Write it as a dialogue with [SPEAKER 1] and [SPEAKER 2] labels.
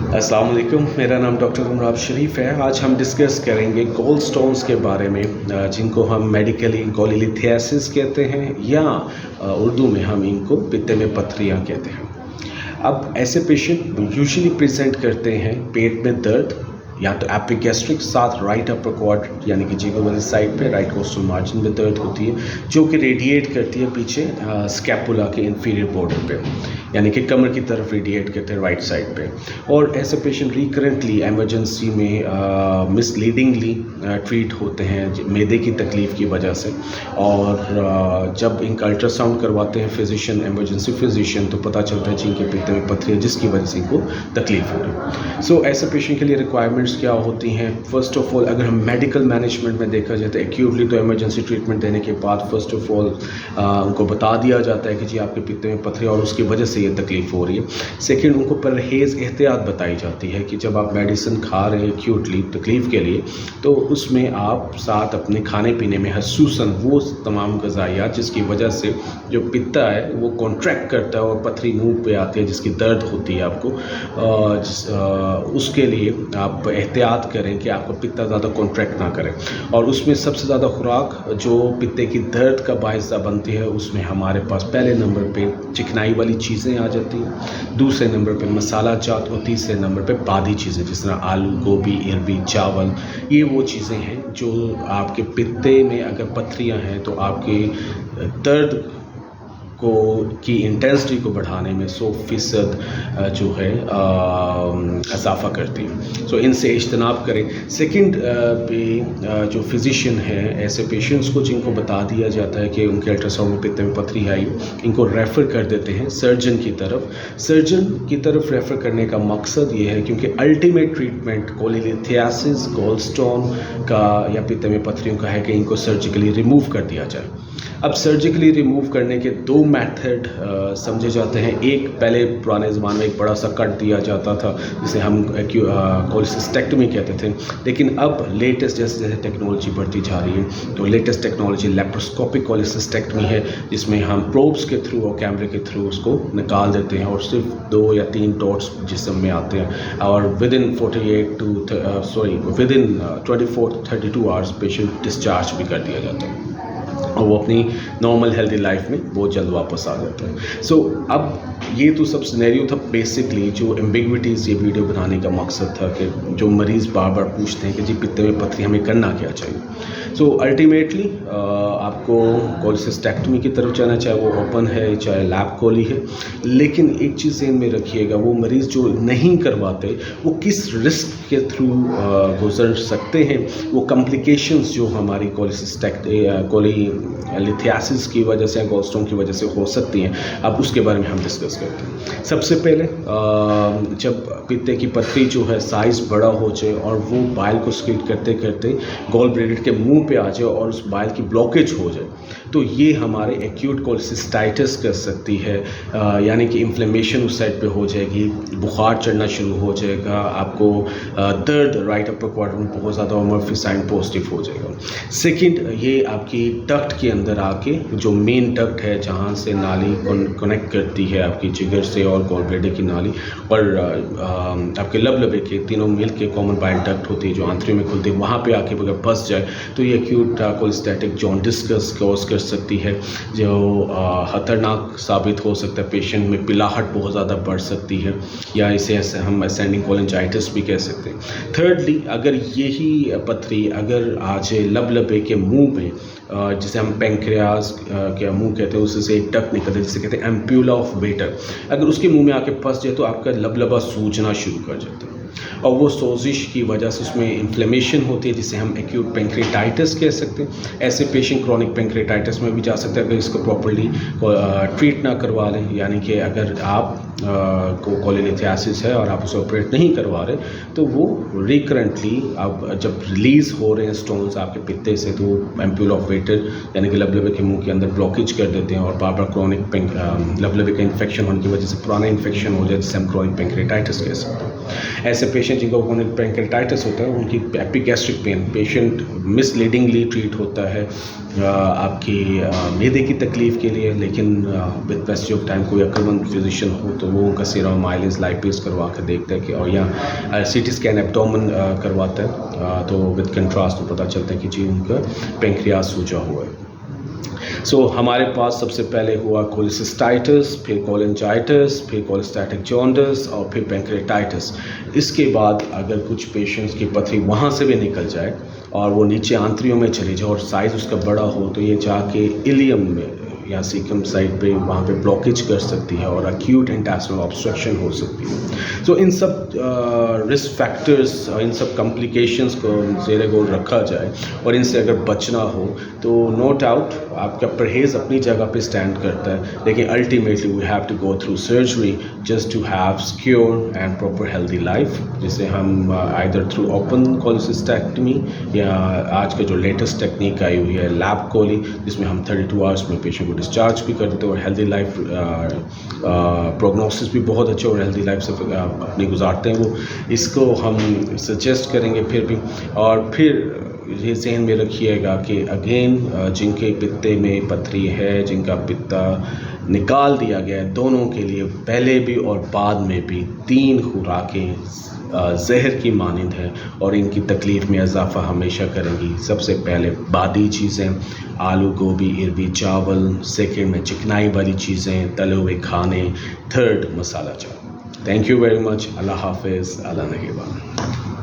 [SPEAKER 1] अस्सलाम वालेकुम, मेरा नाम डॉक्टर उमराब शरीफ है। आज हम डिस्कस करेंगे गोल स्टोन्स के बारे में, जिनको हम मेडिकली गोलिलिथियासिस कहते हैं या उर्दू में हम इनको पित्ते में पथरियाँ कहते हैं। अब ऐसे पेशेंट यूजुअली प्रेजेंट करते हैं पेट में दर्द या तो एपिगैस्ट्रिक, साथ राइट अपर क्वाड्रेंट यानी कि जिगर वाली साइड पे राइट कोस्टल मार्जिन में दर्द होती है, जो कि रेडिएट करती है पीछे स्कैपुला के इंफीरियर बॉर्डर पे, यानी कि कमर की तरफ रेडिएट करते हैं राइट साइड पे। और ऐसे पेशेंट रिकरेंटली एमरजेंसी में मिसलीडिंगली ट्रीट होते हैं मैदे की तकलीफ़ की वजह से। और जब इनका अल्ट्रासाउंड करवाते हैं फिजिशियन, एमरजेंसी फिजिशियन, तो पता चलता है जिनके पित्ते में पथरी है, जिसकी वजह से इनको तकलीफ हो रही है। सो ऐसे पेशेंट के लिए रिक्वायरमेंट्स क्या होती हैं? फर्स्ट ऑफ ऑल, अगर हम मेडिकल मैनेजमेंट में देखा जाए तो एक्यूटली तो एमरजेंसी ट्रीटमेंट देने के बाद फर्स्ट ऑफ ऑल उनको बता दिया जाता है कि जी आपके पित्ते में पथरी और उसकी वजह से ये तकलीफ हो रही है। सेकेंड, उनको परहेज़ एहतियात बताई जाती है कि जब आप मेडिसिन खा रहे हैं एक्यूटली तकलीफ़ के लिए, तो उसमें आप साथ अपने खाने पीने में खसूसन वो तमाम ग़िज़ायात जिसकी वजह से जो पित्ता है वो कॉन्ट्रैक्ट करता है और पथरी मुंह पे आती है, जिसकी दर्द होती है आपको, उसके लिए आप एहतियात करें कि आपका पित्ता ज़्यादा कॉन्ट्रैक्ट ना करे। और उसमें सबसे ज़्यादा खुराक जो पित्ते की दर्द का बायस बनती है, उसमें हमारे पास पहले नंबर पे चिकनाई वाली चीज़ें आ जाती हैं, दूसरे नंबर पे मसाला जात और तीसरे नंबर पे बादी चीज़ें जिस तरह आलू, गोभी, अरबी, चावल। ये वो चीज़ें हैं जो आपके पित्ते में अगर पथरियाँ हैं तो आपके दर्द की इंटेंसिटी को बढ़ाने में 100% जो है इजाफा करती है। सो इनसे इज्तनाब करें। सेकंड पे जो फिजिशियन है, ऐसे पेशेंट्स को जिनको बता दिया जाता है कि उनके अल्ट्रासाउंड में पित्ते में पथरी आई, इनको रेफ़र कर देते हैं सर्जन की तरफ। सर्जन की तरफ रेफ़र करने का मकसद ये है क्योंकि अल्टीमेट ट्रीटमेंट कोलिलिथियासिस, गोल स्टोन का या पित्ते में पथरियों का है कि इनको सर्जिकली रिमूव कर दिया जाए। अब सर्जिकली रिमूव करने के दो मेथड समझे जाते हैं। एक, पहले पुराने ज़माने में एक बड़ा सा कट दिया जाता था जिसे हम कोलिसिस्टेक्टमी कहते थे, लेकिन अब लेटेस्ट जैसे जैसे टेक्नोलॉजी बढ़ती जा रही है तो लेटेस्ट टेक्नोलॉजी लेप्रोस्कोपिक कोलिसिस्टेक्टमी है, जिसमें हम प्रोब्स के थ्रू और कैमरे के थ्रू उसको निकाल देते हैं और सिर्फ 2 या 3 डॉट्स जिस्म में आते हैं और विदिन 24-32 आवर्स पेशेंट डिस्चार्ज भी कर दिया जाता है और वो अपनी नॉर्मल हेल्दी लाइफ में बहुत जल्द वापस आ जाता है। सो अब ये तो सब सिनेरियो था बेसिकली। जो एम्बिग्विटीज़ ये वीडियो बनाने का मकसद था कि जो मरीज़ बार बार पूछते हैं कि जी पित्ते में पथरी हमें करना क्या चाहिए। सो अल्टीमेटली आपको कोलिसिस्टेक्टमी की तरफ जाना, चाहे वो ओपन है चाहे लैप कोली है। लेकिन एक चीज़ ज़हन में रखिएगा, वो मरीज़ जो नहीं करवाते वो किस रिस्क के थ्रू गुजर सकते हैं, वो कॉम्प्लिकेशंस जो हमारी कोलिलिथियासिस की वजह से, गोल स्टोन की वजह से हो सकती हैं, अब उसके बारे में हम डिस्कस करते हैं। सबसे पहले जब पित्ते की पथरी जो है साइज़ बड़ा हो जाए और वो बाइल को स्क्रीट करते करते गॉल ब्लैडर के मुंह पे आ जाए और उस बाइल की ब्लॉकेज हो जाए, तो ये हमारे एक्यूट कोलिसिस्टाइटिस कर सकती है। यानी कि इन्फ्लेमेशन उस साइड पे हो जाएगी, बुखार चढ़ना शुरू हो जाएगा, आपको दर्द राइट अपर क्वाड्रेंट में बहुत ज़्यादा और मर्फी साइन पॉजिटिव हो जाएगा। सेकंड, ये आपकी डक्ट के अंदर आके जो मेन डक्ट है जहाँ से नाली कनेक्ट करती है आपकी जिगर से और गॉल ब्लैडर की नाली और आपके लबलबे के तीनों मिल के कॉमन बाइल डक्ट होती है जो आंतरियों में खुलती है, वहाँ पे आके अगर फंस जाए तो ये एक्यूट कोलिस्टैटिक जॉन्डिस कॉज कर सकती है, जो खतरनाक साबित हो सकता है। पेशेंट में पिलाहट बहुत ज़्यादा बढ़ सकती है या इसे हम असेंडिंग कोलिंजाइटिस भी कह सकते हैं। थर्डली, अगर यही पथरी अगर आ जाए लबलबे के मुंह में, जिसे हम पेंक्रियाज के मुंह कहते हैं, उससे एक डक्ट निकलता है जिसे कहते हैं एम्प्यूला ऑफ वेटर, अगर उसके मुंह में आके फंस जाए तो आपका लबलबा सूजना शुरू कर जाता है और वो सोजिश की वजह से उसमें इन्फ्लेमेशन होती है जिसे हम एक्यूट पेंक्रेटाइटिस कह सकते हैं। ऐसे पेशेंट क्रॉनिक पेंक्रेटाइटिस में भी जा सकते हैं अगर इसको प्रॉपर्ली ट्रीट ना करवा लें। यानी कि अगर आप को कोलिलिथियासिस है और आप उसे ऑपरेट नहीं करवा रहे तो वो रिकरेंटली अब जब रिलीज़ हो रहे हैं स्टोन्स आपके पित्ते से, तो एम्प्यूल ऑफ वेटर यानी कि लबलबे के मुंह के अंदर ब्लॉकेज कर देते हैं और बार बार क्रॉनिक लबलबे का इन्फेक्शन होने की वजह से पुराना इन्फेक्शन हो जाए जिसे हम क्रॉनिक पेंक्रेटाइटिस कह सकते हैं। ऐसे पेशेंट जिनको क्रॉनिक पेंक्रेटाइटिस होता है उनकी एपिगैस्ट्रिक पेन पेशेंट मिसलीडिंगली ट्रीट होता है आपकी मैदे की तकलीफ़ के लिए, लेकिन विद पैसेज ऑफ टाइम कोई अक्लमंद फिजिशियन हो तो वो उनका सीरम माइलेज लाइपेज करवा कर देखता है कि, और या सीटी स्कैन एब्डोमेन करवाता है, तो विद कंट्रास्ट तो पता चलता है कि जी उनका पेंक्रियास सूजा हुआ है। हमारे पास सबसे पहले हुआ कोलेसिस्टाइटिस, फिर कोलेंजाइटिस, फिर कोलेस्टैटिक जॉन्डिस और फिर पेंक्रेटाइटिस। इसके बाद अगर कुछ पेशेंट्स की पथरी वहाँ से भी निकल जाए और वो नीचे आंतरियों में चली जाए और साइज़ उसका बड़ा हो, तो ये जाके इलियम में या सीकम साइड पे वहाँ पे ब्लॉकेज कर सकती है और एक्यूट इंटेस्टिनल ऑब्स्ट्रक्शन हो सकती है। इन सब रिस्क फैक्टर्स, इन सब कॉम्प्लिकेशंस को ज़ेरे गौर रखा जाए और इनसे अगर बचना हो तो नो डाउट आपका परहेज़ अपनी जगह पे स्टैंड करता है, लेकिन ultimately we have to go through surgery just to have secure and proper healthy life, जिसे हम आइदर थ्रू ओपन कोलेसिस्टेक्टमी या आज का जो लेटेस्ट टेक्निक आई हुई है लैब कोली, जिसमें हम 32 आवर्स में पेशेंट को डिस्चार्ज भी कर देते हैं और हेल्दी लाइफ प्रोग्नोसिस भी बहुत अच्छे और हेल्दी लाइफ से अपनी गुजारते हैं। वो इसको हम सजेस्ट करेंगे फिर भी। और फिर ये ज़हन में रखिएगा कि अगेन जिनके पित्ते में पथरी है, जिनका पित्ता निकाल दिया गया है, दोनों के लिए पहले भी और बाद में भी 3 खुराकें जहर की मानंद है और इनकी तकलीफ़ में इजाफ़ा हमेशा करेंगी। सबसे पहले बादी चीज़ें, आलू गोभी इरवी चावल, सेकंड में चिकनाई वाली चीज़ें, तले हुए खाने, थर्ड मसाला चावल। Thank you very much. अल्लाह हाफिज़, अल्लाह नगहबान।